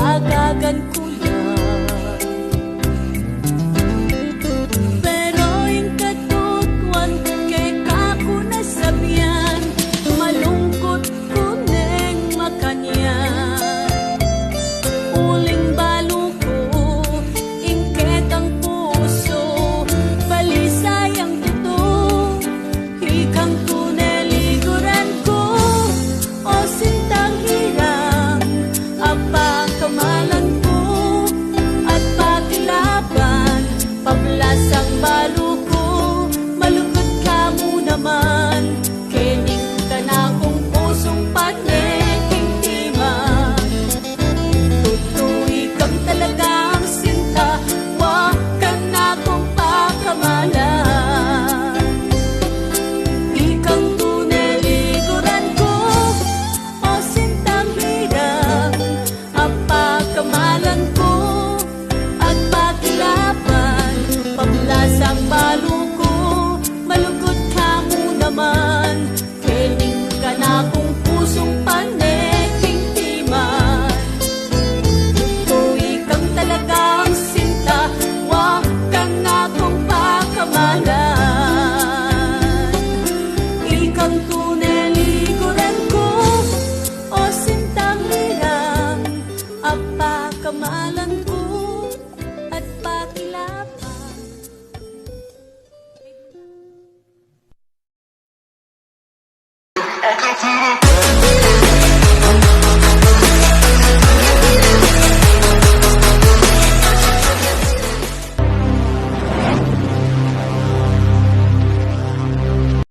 dagagan ko lang. Pero yung katutuan kay kako nasabihan, malungkot ko neng makanyan. Uling balo ko, ingket ang puso, balisay ang tuto, hikang tuneliguran ko, o sintang hirang, apa kamalan ko, at pakilaban, pablas ang balo ko, malungkot ka mo naman, kening ka na kong pusong paneking timan. Tutuwi kang talagang sinta, wag kang na kong pakamalan. Ikang tuneliguran ko, o sintang hirang, apa kamalan ko, at pakilaban, pablas ang balo ko, malungkot ka mo naman, kening ka na kong pusong paneking timan. Tuwi kang talagang sinta, wag kang na kong pakamalan. Ikang tuneliguran ko, o sintang hirang, apa kamalan ko, at pakilaban. I can feel it.